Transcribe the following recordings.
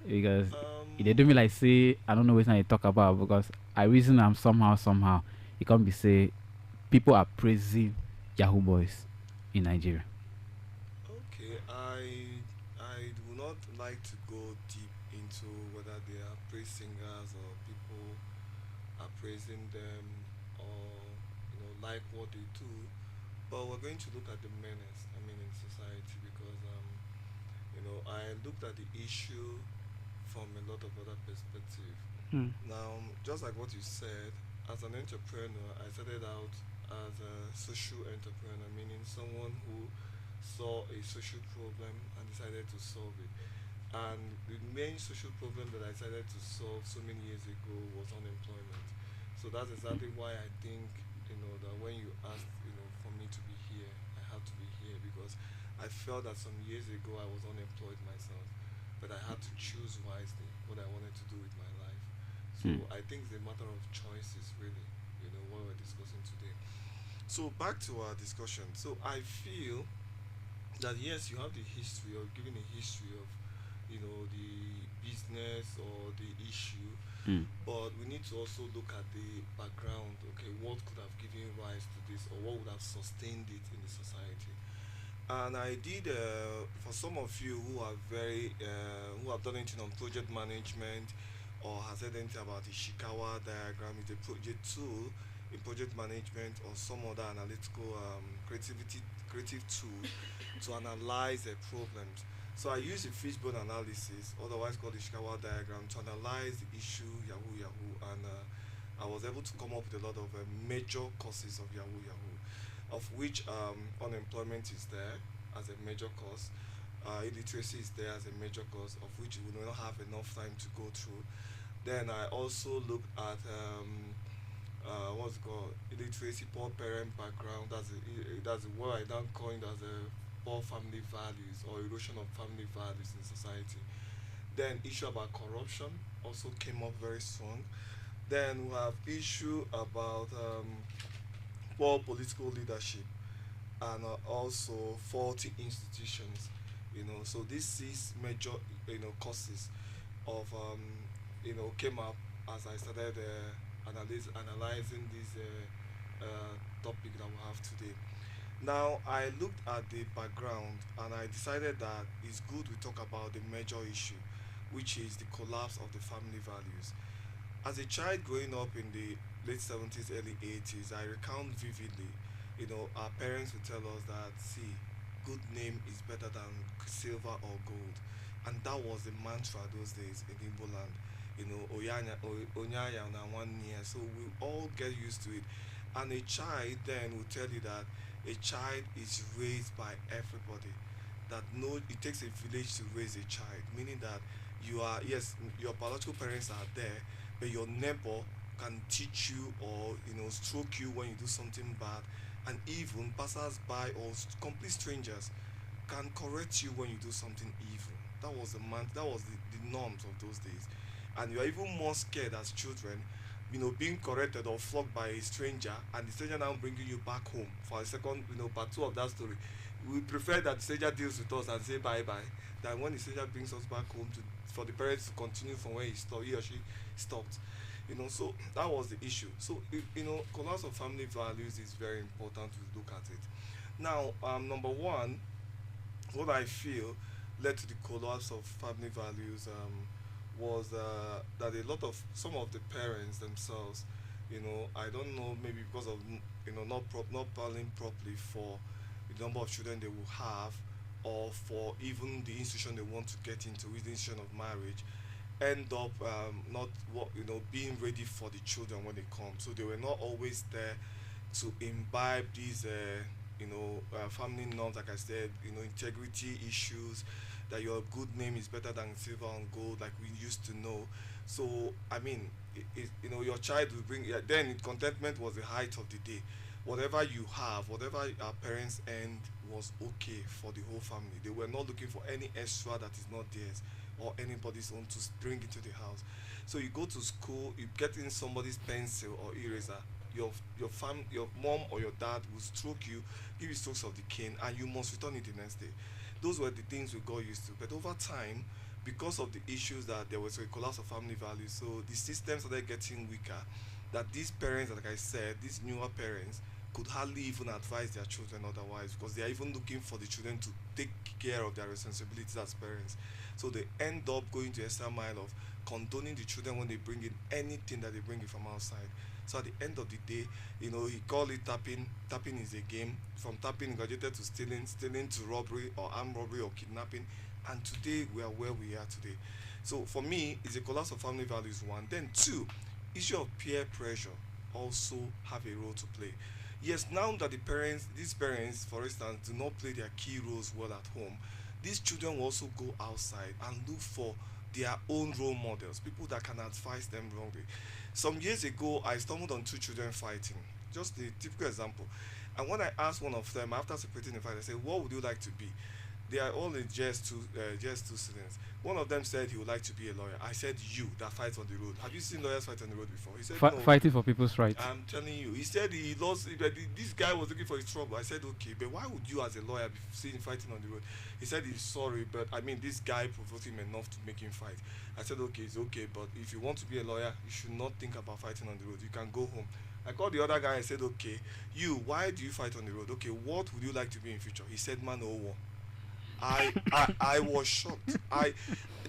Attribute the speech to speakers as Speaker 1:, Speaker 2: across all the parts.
Speaker 1: because they
Speaker 2: Um,
Speaker 1: do me like say I don't know what I talk about because I reason I'm somehow it can't be say people are praising Yahoo boys in Nigeria.
Speaker 2: okay, I do not like to go deep into whether they are praise singers or people are praising them or like what they do. But we're going to look at the menace. I mean, in society because I looked at the issue from a lot of other perspective.
Speaker 1: Hmm.
Speaker 2: Now, just like what you said, as an entrepreneur, I started out as a social entrepreneur, meaning someone who saw a social problem and decided to solve it. And the main social problem that I decided to solve so many years ago was unemployment. So that's exactly why I think, that when you asked, for me to be here, I had to be here because I felt that some years ago I was unemployed myself, but I had to choose wisely what I wanted to do with my life. So
Speaker 1: Hmm.
Speaker 2: I think it's a matter of choices, really, what we're discussing today. So back to our discussion. So I feel that yes, you have the history or giving a history of the business or the issue,
Speaker 1: Hmm.
Speaker 2: but we need to also look at the background. Okay, what could have given rise to this or what would have sustained it in the society? And I did for some of you who are very who have done anything on project management or has heard anything about the Shikawa diagram. It's a project tool in project management or some other analytical creative tool to analyze problems. So I use the fishbone analysis, otherwise called the Shikawa diagram, to analyze the issue Yahoo Yahoo, and I was able to come up with a lot of major causes of Yahoo Yahoo, of which unemployment is there as a major cause, illiteracy is there as a major cause, of which we will not have enough time to go through. Then I also looked at what's it called illiteracy, poor parent background. That's a word I don't coined as a poor family values or erosion of family values in society. Then issue about corruption also came up very strong. Then we have issue about poor political leadership and also faulty institutions. So these six major causes of came up as I started analyzing this topic that we have today. Now I looked at the background and I decided that it's good we talk about the major issue, which is the collapse of the family values. As a child growing up in the late 70s, early 80s, I recount vividly, our parents would tell us that, see, good name is better than silver or gold. And that was the mantra those days in Igbo land. Onyaya na one year. So we all get used to it. And a child then will tell you that a child is raised by everybody. That no, it takes a village to raise a child, meaning that yes, your biological parents are there, but your neighbor can teach you or stroke you when you do something bad, and even passers-by or complete strangers can correct you when you do something evil. That was the norms of those days, and you are even more scared as children, being corrected or flogged by a stranger, and the stranger now bringing you back home for a second, part two of that story. We prefer that the stranger deals with us and say bye bye than when the stranger brings us back home to for the parents to continue from where he or she stopped. So that was the issue. So collapse of family values is very important to look at it. Now, number one, what I feel led to the collapse of family values was that a lot of some of the parents themselves, I don't know, maybe because of not planning properly for the number of children they will have, or for even the institution they want to get into, with the institution of marriage, end up not what being ready for the children when they come. So they were not always there to imbibe these family norms, like I said, integrity issues, that your good name is better than silver and gold, like we used to know. So I mean, your child will bring, yeah, then contentment was the height of the day. Whatever you have, whatever our parents earned was okay for the whole family. They were not looking for any extra that is not theirs or anybody's own to bring into the house. So you go to school, you get in somebody's pencil or eraser. Your mom or your dad will stroke you, give you strokes of the cane, and you must return it the next day. Those were the things we got used to. But over time, because of the issues that there was a collapse of family values, so the system started getting weaker. That these parents, like I said, these newer parents could hardly even advise their children otherwise, because they are even looking for the children to take care of their responsibilities as parents. So they end up going to extra mile of condoning the children when they bring in anything that they bring in from outside. So at the end of the day, he called it tapping. Tapping is a game. From tapping, he graduated to stealing, stealing to robbery or armed robbery or kidnapping. And today, we are where we are today. So for me, it's a collapse of family values, one. Then two, issue of peer pressure also have a role to play. Yes, now that these parents, for instance, do not play their key roles well at home, these children will also go outside and look for their own role models, people that can advise them wrongly. Some years ago, I stumbled on two children fighting. Just a typical example. And when I asked one of them after separating the fight, I said, "What would you like to be?" They are all in just two students. One of them said he would like to be a lawyer. I said, "You that fight on the road. Have you seen lawyers fight on the road before?" He said, "No."
Speaker 1: Fighting for people's rights.
Speaker 2: I'm telling you. He said he lost. This guy was looking for his trouble. I said, "Okay, but why would you, as a lawyer, be seeing fighting on the road?" He said he's sorry, but I mean, this guy provoked him enough to make him fight. I said, "Okay, it's okay, but if you want to be a lawyer, you should not think about fighting on the road. You can go home." I called the other guy and said, "Okay, you, why do you fight on the road? Okay, what would you like to be in future?" He said, "Man o war." I was shocked.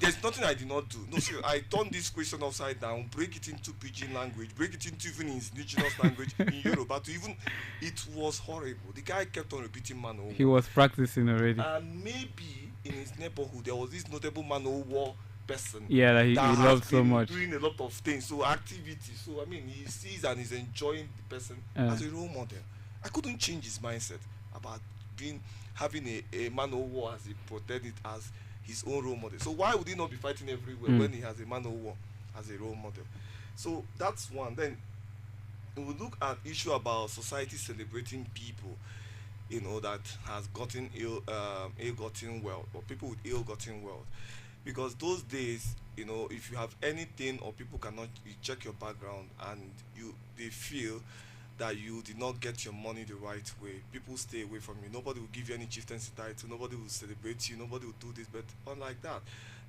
Speaker 2: There's nothing I did not do. No, seriously, I turned this question upside down, break it into pidgin language, break it into even his indigenous language in Yoruba. To even, it was horrible. The guy kept on repeating "man o
Speaker 1: He
Speaker 2: war."
Speaker 1: was practicing already.
Speaker 2: And maybe in his neighborhood there was this notable man o war person
Speaker 1: Yeah, that he
Speaker 2: that has
Speaker 1: loved so
Speaker 2: been
Speaker 1: much.
Speaker 2: doing a lot of things, so activities. So I mean, he sees and is enjoying the person
Speaker 1: Uh,
Speaker 2: as a role model. I couldn't change his mindset about being having a man o war, as he portrayed it, as his own role model. So why would he not be fighting everywhere
Speaker 1: mm.
Speaker 2: when he has a man o war as a role model? So that's one. Then we will look at issue about society celebrating people, that has gotten ill-gotten wealth, or people with ill-gotten wealth. Because those days, if you have anything or people cannot, you check your background and they feel that you did not get your money the right way, people stay away from you. Nobody will give you any chieftaincy title, nobody will celebrate you, nobody will do this. But unlike that,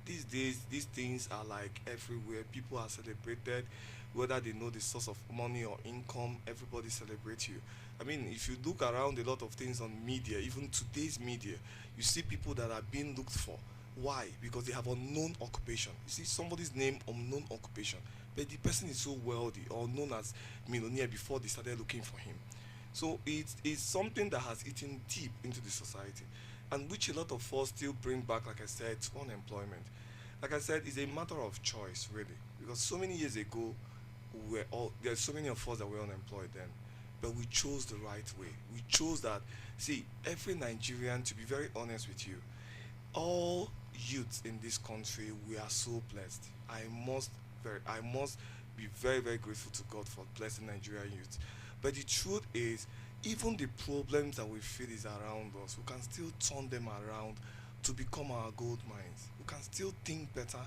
Speaker 2: these days, these things are like everywhere. People are celebrated, whether they know the source of money or income, everybody celebrates you. I mean, if you look around a lot of things on media, even today's media, you see people that are being looked for. Why? Because they have unknown occupation. You see somebody's name, unknown occupation, but the person is so wealthy or known as millionaire before they started looking for him. So it's something that has eaten deep into the society, and which a lot of us still bring back, like I said, to unemployment. Like I said, it's a matter of choice, really, because so many years ago, there's so many of us that were unemployed then, but we chose the right way. We chose that. See, every Nigerian, to be very honest with you, all youths in this country, we are so blessed. I must be very, very grateful to God for blessing Nigerian youth. But the truth is, even the problems that we feel is around us, we can still turn them around to become our gold mines. We can still think better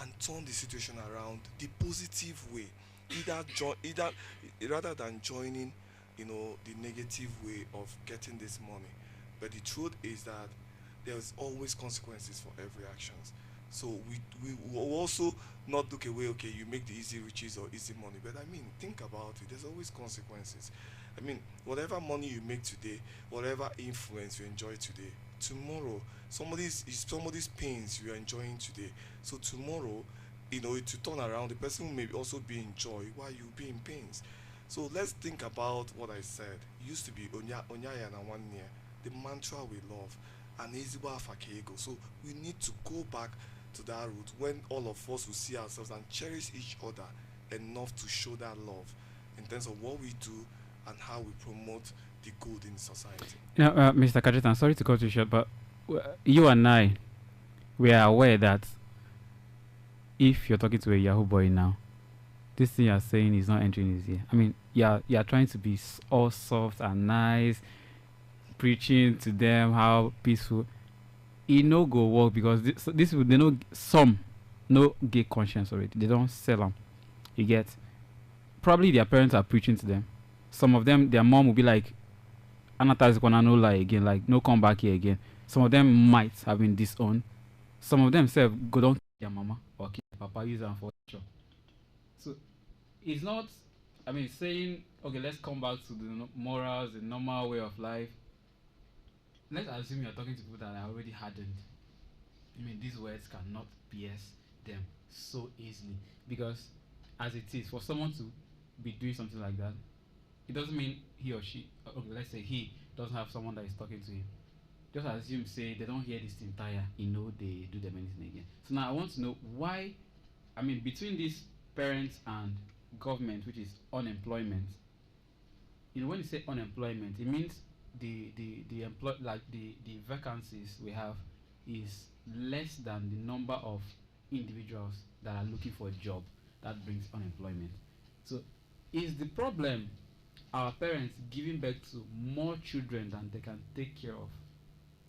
Speaker 2: and turn the situation around the positive way. Either rather than joining, the negative way of getting this money. But the truth is that there's always consequences for every actions. So we will also not look away. Okay, you make the easy riches or easy money, but I mean, think about it. There's always consequences. I mean, whatever money you make today, whatever influence you enjoy today, tomorrow somebody's pains you are enjoying today. So tomorrow, it to turn around, the person may also be in joy while you be in pains. So let's think about what I said. It used to be Onyaya na 1 year, the mantra we love, and ezigbo afa ka ego. So we need to go back to that route when all of us will see ourselves and cherish each other enough to show that love in terms of what we do and how we promote the good in society.
Speaker 1: Mr. Kadret, I'm sorry to cut you short, but you and I, we are aware that if you're talking to a Yahoo boy now, this thing you're saying is not entering his ear. I mean, you're trying to be all soft and nice, preaching to them how peaceful. It no go work because this will they know some no gay conscience already. They don't sell them. You get, probably their parents are preaching to them. Some of them, their mom will be like, Anata is gonna no lie again, like no come back here again. Some of them might have been disowned. Some of them say go don't their mama or kill their papa, use them for sure. So it's not. I mean, saying okay, let's come back to the morals, the normal way of life. Let's assume you're talking to people that are already hardened. I mean, these words cannot pierce them so easily because, as it is, for someone to be doing something like that, it doesn't mean he or she. Okay, let's say he doesn't have someone that is talking to him. Just assume, say they don't hear this entire, they do them anything again. So now I want to know why. I mean, between these parents and government, which is unemployment, when you say unemployment, it means the employ like the vacancies we have is less than the number of individuals that are looking for a job. That brings unemployment. So is the problem our parents giving birth to more children than they can take care of,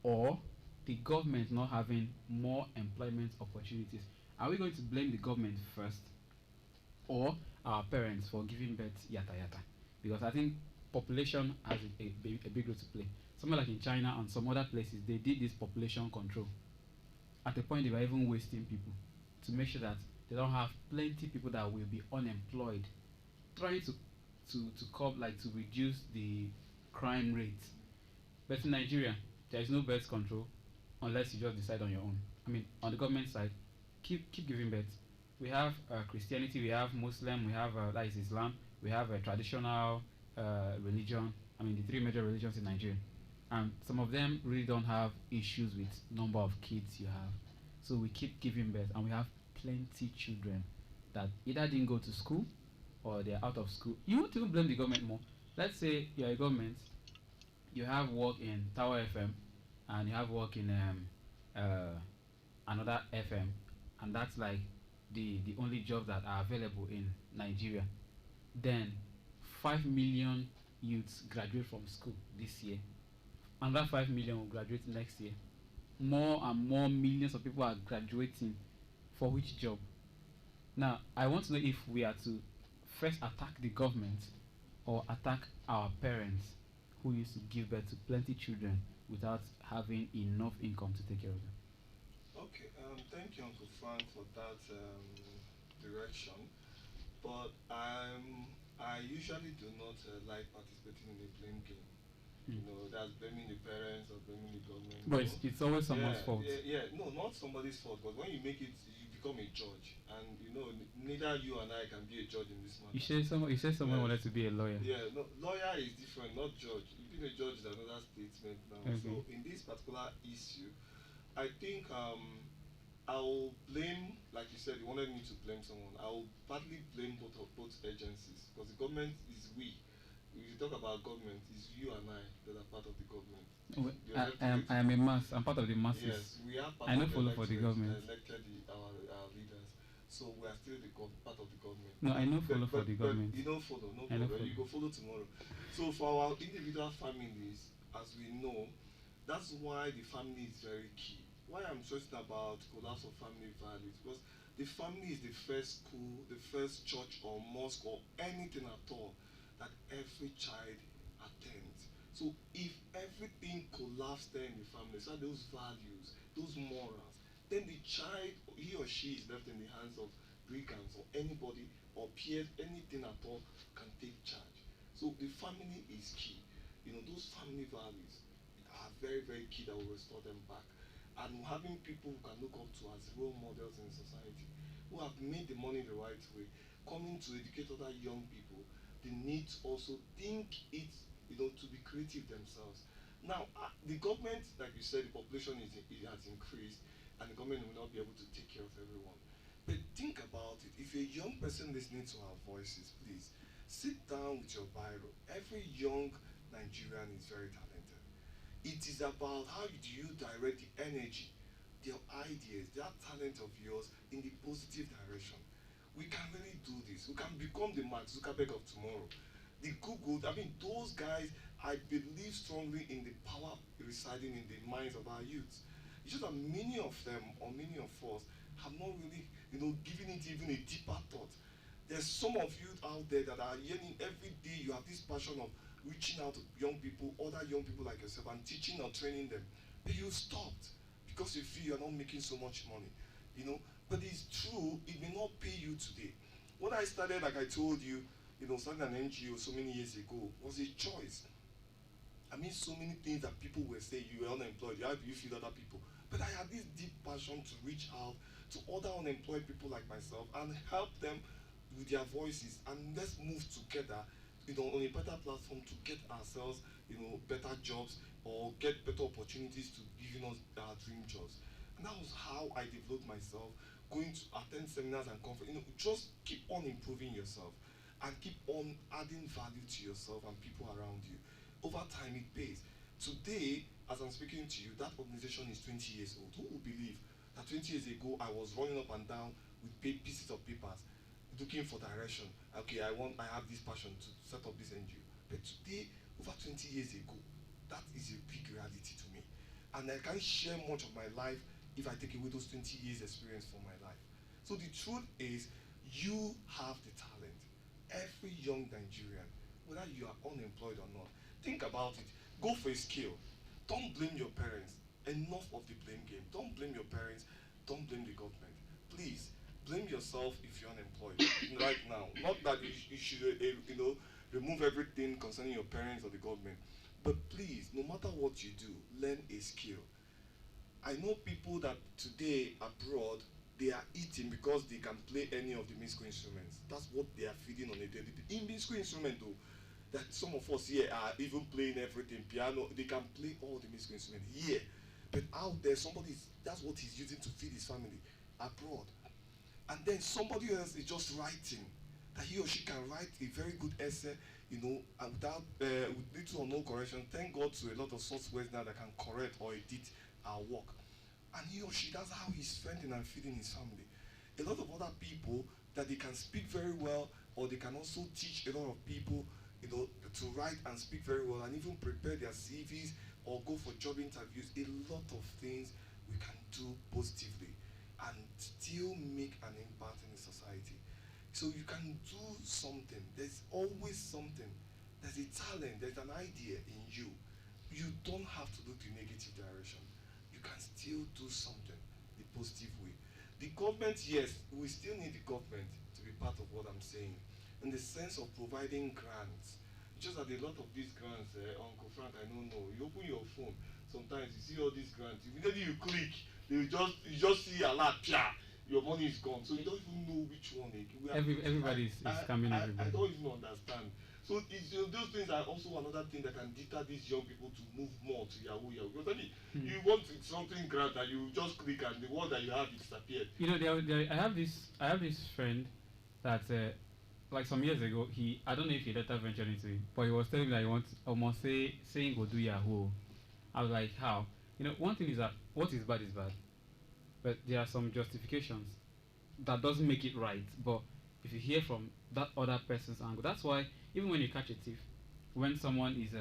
Speaker 1: or the government not having more employment opportunities? Are we going to blame the government first, or our parents for giving birth yata yata? Because I think population has a big role to play. Somewhere like in China and some other places, they did this population control. At a point, they were even wasting people to make sure that they don't have plenty people that will be unemployed, trying to curb, like to reduce the crime rate. But in Nigeria, there is no birth control unless you just decide on your own. I mean, on the government side, keep giving birth. We have Christianity, we have Muslim, we have that is Islam, we have a traditional religion. I mean, the three major religions in Nigeria, and some of them really don't have issues with number of kids you have. So we keep giving birth, and we have plenty children that either didn't go to school or they're out of school. You won't even blame the government more. Let's say you're a government, you have work in Tower FM, and you have work in uh, another FM, and that's like the only jobs that are available in Nigeria. Then 5 million youths graduate from school this year. Another 5 million will graduate next year. More and more millions of people are graduating. For which job? Now, I want to know if we are to first attack the government or attack our parents who used to give birth to plenty children without having enough income to take care of them.
Speaker 2: Okay, thank you, Uncle Frank, for that direction. But I usually do not like participating in the blame game.
Speaker 1: Mm.
Speaker 2: That's blaming the parents or blaming the government.
Speaker 1: But it's always someone's
Speaker 2: Yeah,
Speaker 1: fault.
Speaker 2: yeah. No, not somebody's fault. But when you make it, you become a judge, and neither you and I can be a judge in this
Speaker 1: You
Speaker 2: matter.
Speaker 1: said someone
Speaker 2: Yes.
Speaker 1: wanted to be a lawyer.
Speaker 2: Yeah, no, lawyer is different, not judge. Being a judge is another statement now.
Speaker 1: Okay.
Speaker 2: So in this particular issue, I think I'll blame, like you said, you wanted me to blame someone. I'll partly blame both agencies because the government is we. If you talk about government, it's you and I that are part of the government. The
Speaker 1: I am a mass. I'm part of the masses.
Speaker 2: Yes, we are part
Speaker 1: I
Speaker 2: of
Speaker 1: don't
Speaker 2: the
Speaker 1: follow for the government.
Speaker 2: elected our leaders. So we are still part of the government.
Speaker 1: No, I know follow for the
Speaker 2: But
Speaker 1: government.
Speaker 2: you don't follow, no
Speaker 1: I don't
Speaker 2: problem.
Speaker 1: follow.
Speaker 2: You go follow tomorrow. So for our individual families, as we know, that's why the family is very key. Why I'm stressing about collapse of family values, because the family is the first school, the first church or mosque or anything at all that every child attends. So if everything collapses there in the family, so those values, those morals, then the child, he or she is left in the hands of brigands or anybody or peers, anything at all can take charge. So the family is key. Those family values are very, very key that will restore them back. And having people who can look up to as role models in society, who have made the money the right way, coming to educate other young people, they need to also think it, to be creative themselves. Now, the government, like you said, the population it has increased, and the government will not be able to take care of everyone. But think about it. If you're a young person listening to our voices, please sit down with your Bible. Every young Nigerian is very talented. It is about how do you direct the energy, their ideas, that talent of yours in the positive direction. We can really do this. We can become the Mark Zuckerberg of tomorrow. The Google, I mean, those guys, I believe strongly in the power residing in the minds of our youth. It's just that many of them, or many of us, have not really, given it even a deeper thought. There's some of you out there that are yearning every day. You have this passion of reaching out to young people, other young people like yourself, and teaching or training them. But you stopped because you feel you're not making so much money. But it's true, it may not pay you today. When I started, like I told you, starting an NGO so many years ago was a choice. I mean, so many things that people were saying, you were unemployed, how do you feed other people? But I had this deep passion to reach out to other unemployed people like myself and help them with their voices, and let's move together, on a better platform to get ourselves, better jobs or get better opportunities to giving us our dream jobs. And that was how I developed myself, going to attend seminars and conferences. Just keep on improving yourself and keep on adding value to yourself and people around you. Over time, it pays. Today, as I'm speaking to you, that organization is 20 years old. Who would believe that 20 years ago I was running up and down with pieces of papers looking for direction? Okay, I have this passion to set up this NGO. But today, over 20 years ago, that is a big reality to me. And I can't share much of my life if I take away those 20 years experience from my life. So the truth is, you have the talent. Every young Nigerian, whether you are unemployed or not, think about it. Go for a skill. Don't blame your parents. Enough of the blame game. Don't blame your parents. Don't blame the government. Please, blame yourself if you're unemployed right now. Not that you should, remove everything concerning your parents or the government. But please, no matter what you do, learn a skill. I know people that today abroad, they are eating because they can play any of the musical instruments. That's what they are feeding on a daily basis. In musical instrument though, that some of us here are even playing everything, piano, they can play all the musical instruments here. But out there, that's what he's using to feed his family abroad. And then somebody else is just writing, that he or she can write a very good essay, and without with little or no correction. Thank God to a lot of softwares now that can correct or edit our work. And he or she, that's how he's spending and feeding his family. A lot of other people that they can speak very well, or they can also teach a lot of people, to write and speak very well, and even prepare their CVs or go for job interviews. A lot of things we can do positively and still make an impact in the society. So you can do something. There's always something. There's a talent, there's an idea in you. You don't have to look the negative direction. You can still do something the positive way. The government, yes, we still need the government to be part of what I'm saying, in the sense of providing grants. Just that a lot of these grants, Uncle Frank, I don't know. You open your phone, sometimes you see all these grants. Immediately you click, you just see a lot, your money is gone. So you don't even know which one.
Speaker 1: Everybody is scamming everybody.
Speaker 2: I don't even understand. So those things are also another thing that can deter these young people to move more to Yahoo Yahoo. Because I mean, you want something grant and you just click and the one that you have disappeared.
Speaker 1: I have this friend that like some years ago, I don't know if he later ventured into it, but he was telling me that he wants almost saying go do Yahoo. I was like, how? One thing is that what is bad, but there are some justifications that doesn't make it right. But if you hear from that other person's angle, that's why even when you catch a thief, when someone is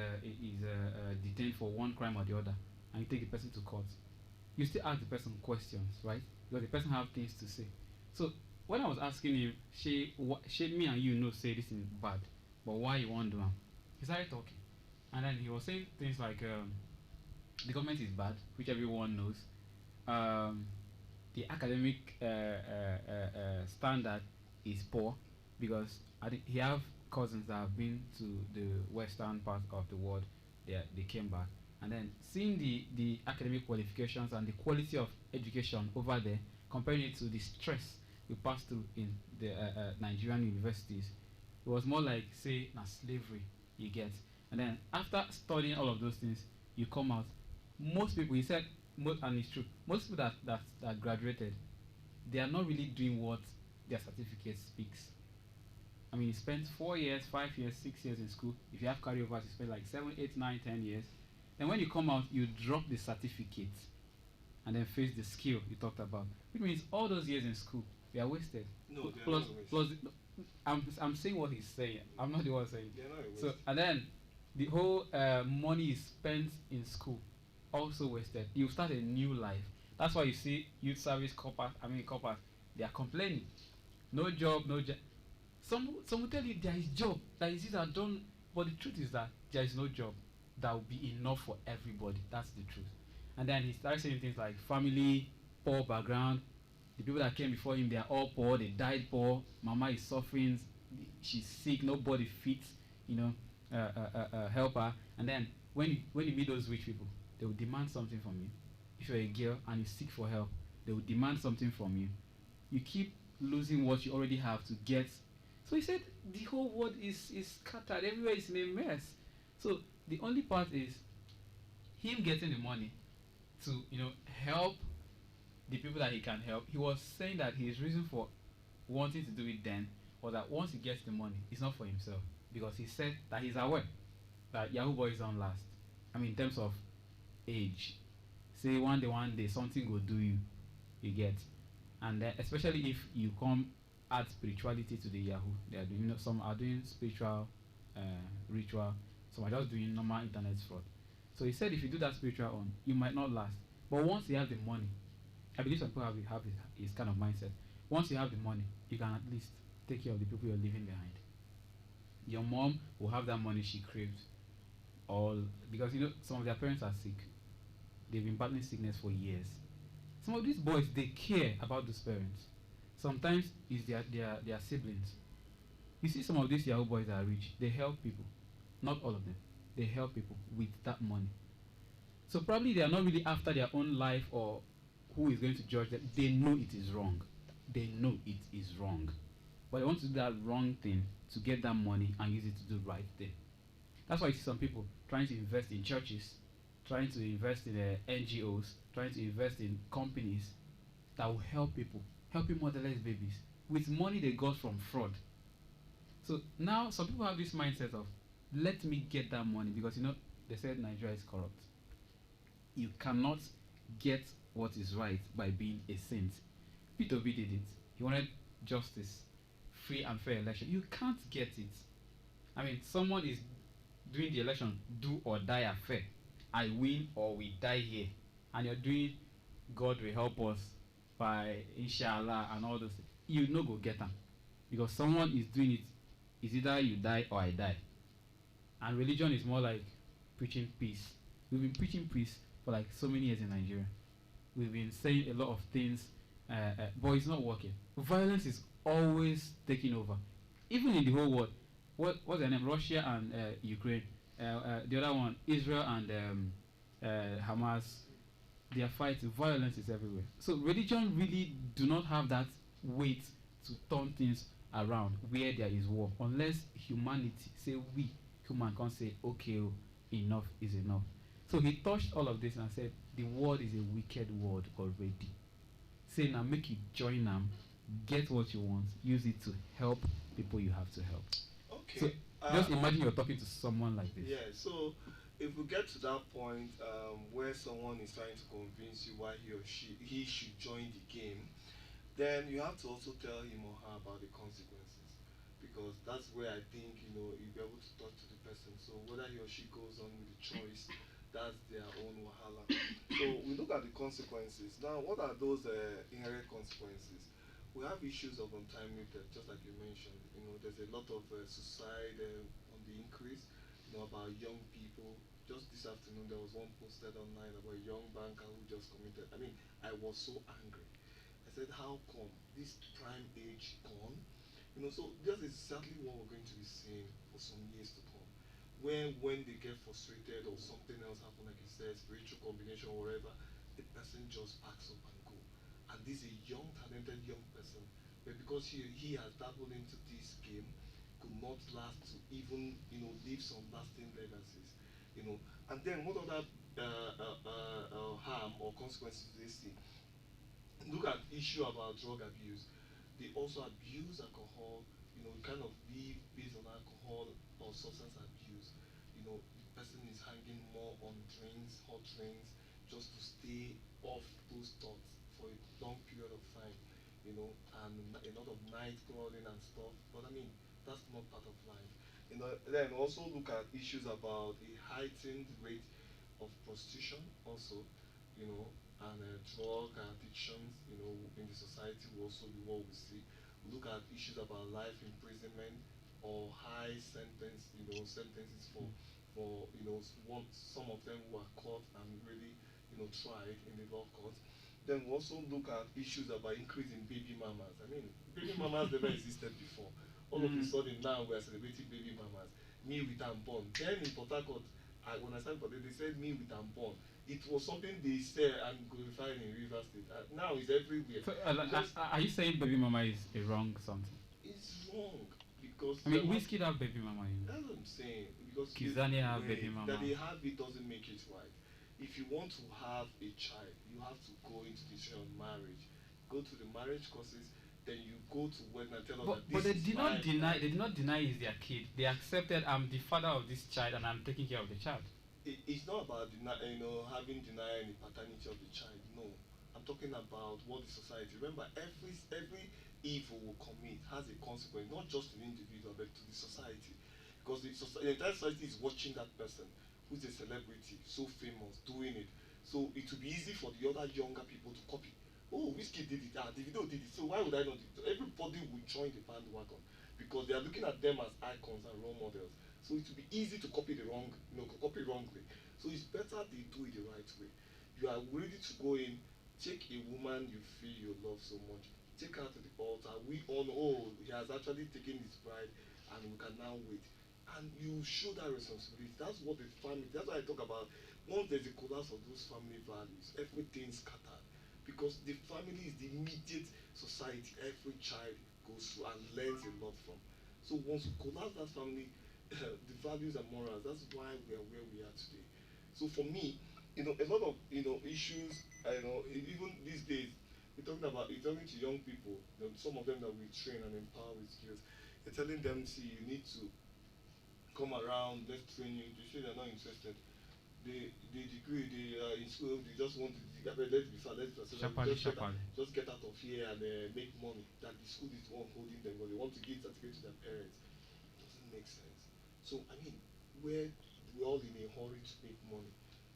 Speaker 1: detained for one crime or the other, and you take the person to court, you still ask the person questions, right? Because the person have things to say. So when I was asking him, she me and you know say this is bad, but why you want to do them? He started talking, and then he was saying things like the government is bad, which everyone knows. The academic standard is poor, because I think he have cousins that have been to the western part of the world. They came back, and then seeing the academic qualifications and the quality of education over there, comparing it to the stress we pass through in the Nigerian universities, it was more like, say, slavery you get. And then after studying all of those things, you come out. Most people, he said, and it's true, most people that graduated, they are not really doing what their certificate speaks. I mean, you spent 4 years, 5 years, 6 years in school. If you have carryovers, you spend like 7, 8, 9, 10 years. Then when you come out, you drop the certificate and then face the skill you talked about. Which means all those years in school, they are wasted.
Speaker 2: No,
Speaker 1: plus,
Speaker 2: they're not wasted.
Speaker 1: I'm saying what he's saying. I'm not the one saying.
Speaker 2: They're not
Speaker 1: So,
Speaker 2: wasted.
Speaker 1: and then the whole money is spent in school, also wasted. You start a new life. That's why you see youth service corpers, they are complaining. No job, no job. Some will tell you there is job, that is either done, but the truth is that there is no job that will be enough for everybody. That's the truth. And then he started saying things like family, poor background, The people that came before him, they are all poor. They died poor. Mama is suffering. She's sick. Nobody fits, you know, help her. And then when you meet those rich people, they will demand something from you. If you're a girl and you seek for help, they will demand something from you. You keep losing what you already have to get. So he said the whole world is scattered. Everywhere is in a mess. So the only part is him getting the money to, help the people that he can help. He was saying that his reason for wanting to do it then was that once he gets the money, it's not for himself, because he said that he's aware that Yahoo boys don't last. I mean, in terms of age, say one day something will do you, you get, and especially if you come add spirituality to the Yahoo, they are doing, some are doing spiritual ritual, some are just doing normal internet fraud. So he said if you do that spiritual on, you might not last. But once you have the money, I believe some people have his kind of mindset. Once you have the money, you can at least take care of the people you're leaving behind. Your mom will have that money she craved, all because some of their parents are sick. They've been battling sickness for years. Some of these boys, they care about those parents. Sometimes it's their siblings. You see, some of these Yahoo boys that are rich, they help people. Not all of them. They help people with that money. So probably they are not really after their own life or who is going to judge them. They know it is wrong. They know it is wrong. But they want to do that wrong thing to get that money and use it to do the right thing. That's why you see some people trying to invest in churches, trying to invest in NGOs, trying to invest in companies that will help people, helping motherless babies with money they got from fraud. So now some people have this mindset of, let me get that money, because they said Nigeria is corrupt. You cannot get what is right by being a saint. Peter Obi did it. He wanted justice, free and fair election. You can't get it. I mean, someone is doing the election, do or die affair. I win or we die here. And you're doing God will help us by inshallah and all those things. You no go get them. Because someone is doing it. It's either you die or I die. And religion is more like preaching peace. We've been preaching peace for like so many years in Nigeria. We've been saying a lot of things, but it's not working. Violence is always taking over. Even in the whole world. What's their name? Russia and Ukraine. The other one, Israel and Hamas. They are fighting. Violence is everywhere. So religion really do not have that weight to turn things around where there is war, unless humanity, say we human can't say okay, enough is enough. So he touched all of this and said the world is a wicked world already. Say now make you join them, get what you want, use it to help people you have to help.
Speaker 2: Okay.
Speaker 1: So just imagine you're talking to someone like this.
Speaker 2: Yeah. So if we get to that point where someone is trying to convince you why he should join the game, then you have to also tell him or her about the consequences, because that's where I think you'll be able to talk to the person. So whether he or she goes on with the choice, that's their own wahala. So we look at the consequences. Now, what are those inherent consequences? We have issues of untimely death, just like you mentioned. There's a lot of suicide on the increase. About young people. Just this afternoon, there was one posted online about a young banker who just committed. I mean, I was so angry. I said, how come this prime age gone? So this is exactly what we're going to be seeing for some years to come. When they get frustrated or something else happen, like you said, spiritual combination or whatever, the person just packs up and go. And this is a young, talented young person, but because he has dabbled into this game, could not last to even leave some lasting legacies. And then what other harm or consequences do they see? Look at issue about drug abuse. They also abuse alcohol, kind of live based on alcohol or substance abuse. The person is hanging more on drinks, hot drinks, just to stay off those thoughts for a long period of time, and a lot of night crawling and stuff. But I mean, that's not part of life. Then also look at issues about a heightened rate of prostitution also, you know, and drug addictions, in the society will also be what we see. We look at issues about life imprisonment or high sentence, sentences for some of them who are caught and really, tried in the law court. Then we also look at issues about increase in baby mamas. I mean, baby mamas never existed before. All of a sudden now we are celebrating baby mamas. Me with unborn. Then in Port Harcourt, when I started, they said me with unborn. It was something they said and glorified in River State. Now it's everywhere.
Speaker 1: So, are you saying baby mama is a wrong something?
Speaker 2: It's wrong because
Speaker 1: I mean, Whiskey have baby mama. You know?
Speaker 2: that's what I'm saying. Because
Speaker 1: Kizani have baby mama.
Speaker 2: that they have it doesn't make it right. If you want to have a child, you have to go into the issue of marriage. Go to the marriage courses, then you go to wedding and tell us that
Speaker 1: But
Speaker 2: this
Speaker 1: they
Speaker 2: is
Speaker 1: did
Speaker 2: my
Speaker 1: not deny. They did not deny he's their kid. They accepted I'm the father of this child and I'm taking care of the child.
Speaker 2: It's not about having denial in the paternity of the child. No, I'm talking about what the society. Remember, every evil will commit has a consequence, not just to the individual but to the society, because the entire society is watching that person who's a celebrity, so famous, doing it. So it will be easy for the other younger people to copy. Oh, Whiskey did it. Davido did it. So why would I not do it? Everybody will join the bandwagon because they are looking at them as icons and role models. So it will be easy to copy copy wrongly. So it's better they do it the right way. You are ready to go in, take a woman you feel you love so much, take her to the altar. We all know, oh, he has actually taken his bride, and we can now wait. And you show that responsibility. That's what the family. That's why I talk about. Once there's a collapse of those family values, everything's scattered. Because the family is the immediate society every child goes through and learns a lot from. So once you collapse that family, the values and morals, that's why we are where we are today. So for me, a lot of issues. Even these days, you're talking to young people. Some of them that we train and empower with skills. You're telling them, see, you need to come around, let's train you. They say they're not interested. They degree, they are in school, they just want to let's be fair, just get out of here and make money. That the school is the one holding them, but they want to give certificate to their parents. It doesn't make sense. So I mean, we're all in a hurry to make money.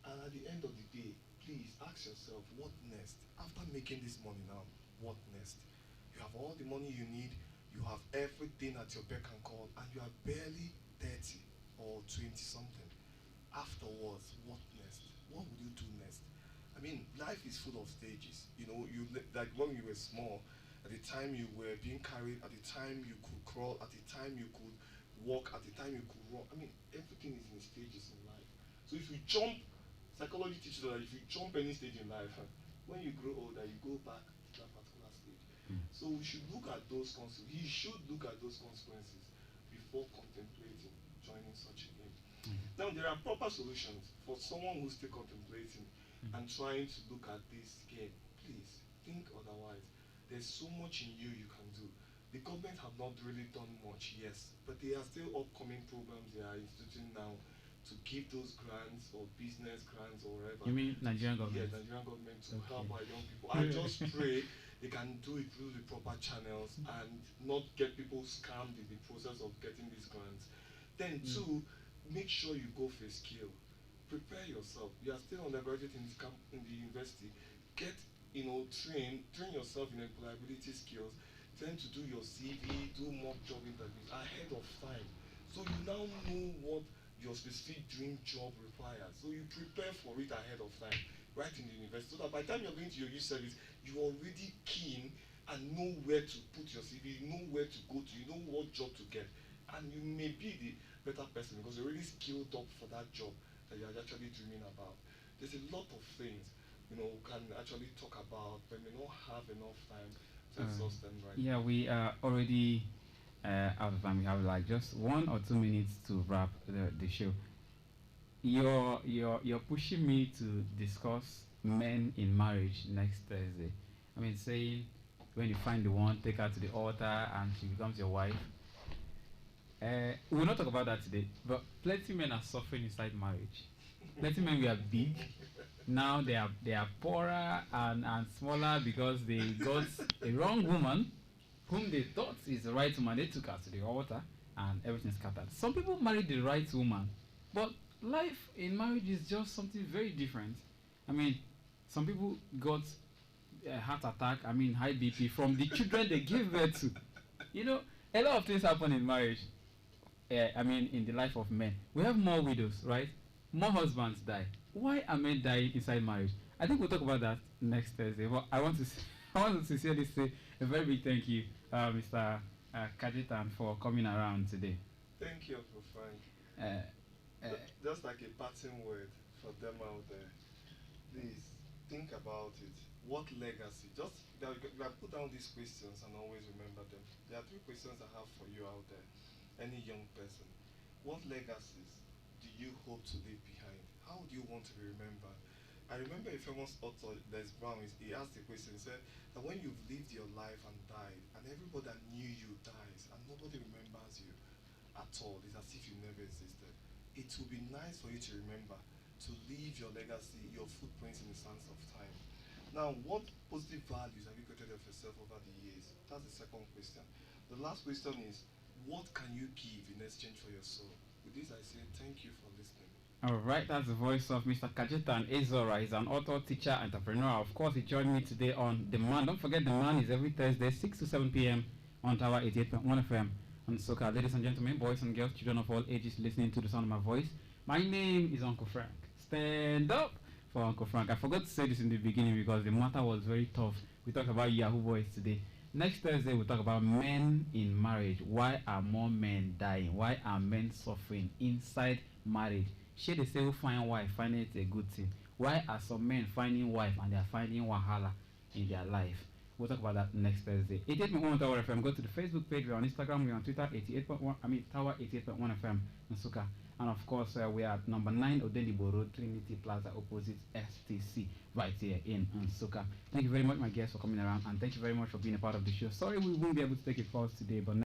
Speaker 2: And at the end of the day, please ask yourself, what next? After making this money now, what next? You have all the money you need, you have everything at your beck and call, and you are barely 30 or 20 something. Afterwards, what next? What would you do next? I mean, life is full of stages. Like when you were small, at the time you were being carried, at the time you could crawl, at the time you could walk, at the time you could run. I mean, everything is in stages in life. So if you jump, psychology teaches us that if you jump any stage in life, when you grow older, you go back to that particular stage. So we should look at those consequences. You should look at those consequences before contemplating joining such a game. Now, there are proper solutions for someone who's still contemplating and trying to look at this game. Please think otherwise. There's so much in you can do. The government have not really done much, yes, but there are still upcoming programs they are instituting now to give those grants or business grants or whatever.
Speaker 1: You mean Nigerian government?
Speaker 2: Yeah, Nigerian government to help our young people. I just pray they can do it through the proper channels and not get people scammed in the process of getting these grants. Then two, make sure you go for a skill. Prepare yourself. You are still undergraduate in the university. Get train yourself in employability skills. Tend to do your CV, do mock job interviews ahead of time. So you now know what your specific dream job requires. So you prepare for it ahead of time, right in the university. So that by the time you're going to your youth service, you're already keen and know where to put your CV, know where to go to, you know what job to get. And you may be the better person because you're really skilled up for that job that you're actually dreaming about. There's a lot of things we can actually talk about, but we don't have enough time to exhaust them right
Speaker 1: now. Yeah, we are already out of time. We have like just 1 or 2 minutes to wrap the show. You're pushing me to discuss men in marriage next Thursday. I mean, saying when you find the one, take her to the altar and she becomes your wife. We will not talk about that today, but plenty men are suffering inside marriage. Plenty men were big, now they are poorer and smaller because they got a wrong woman whom they thought is the right woman. They took her to the altar and everything scattered. Some people married the right woman, but life in marriage is just something very different. I mean, some people got a heart attack, high BP from the children they gave birth to. A lot of things happen in marriage. In the life of men. We have more widows, right? More husbands die. Why are men dying inside marriage? I think we'll talk about that next Thursday. But I want to I want to sincerely say a very big thank you, Mr. Kajitan, for coming around today.
Speaker 2: Thank you, Uncle Frank.
Speaker 1: Uh, uh,
Speaker 2: Just like a parting word for them out there. Please think about it. What legacy? Just put down these questions and always remember them. There are three questions I have for you out there. Any young person. What legacies do you hope to leave behind? How do you want to be remembered? I remember a famous author, Les Brown, he asked the question, he said that when you've lived your life and died, and everybody that knew you dies, and nobody remembers you at all, it's as if you never existed. It would be nice for you to remember, to leave your legacy, your footprints in the sands of time. Now, what positive values have you created of yourself over the years? That's the second question. The last question is, what can you give in exchange for your soul? With this, I say thank you for listening.
Speaker 1: all right, that's the voice of Mr. Kajitan Ezora. He's an author, teacher, entrepreneur. Of course, he joined me today on The Man. Don't forget, The Man is every Thursday, 6 to 7 p.m. on Tower 88.1 FM on Soka. Ladies and gentlemen, boys and girls, children of all ages listening to the sound of my voice, my name is Uncle Frank. Stand up for Uncle Frank. I forgot to say this in the beginning because the matter was very tough. We talked about Yahoo boys today. Next Thursday, we'll talk about men in marriage. Why are more men dying? Why are men suffering inside marriage? Should they say who find wife, finding it a good thing? Why are some men finding wife and they are finding wahala in their life? We'll talk about that next Thursday. 88.1 Tower FM. Go to the Facebook page. We're on Instagram. We're on Twitter. 88.1. Tower 88.1 FM in Suka. And of course, we are at number 9 Odenibo Road, Trinity Plaza, opposite STC, right here in Nsuka. Thank you very much, my guests, for coming around, and thank you very much for being a part of the show. Sorry we won't be able to take your calls today, but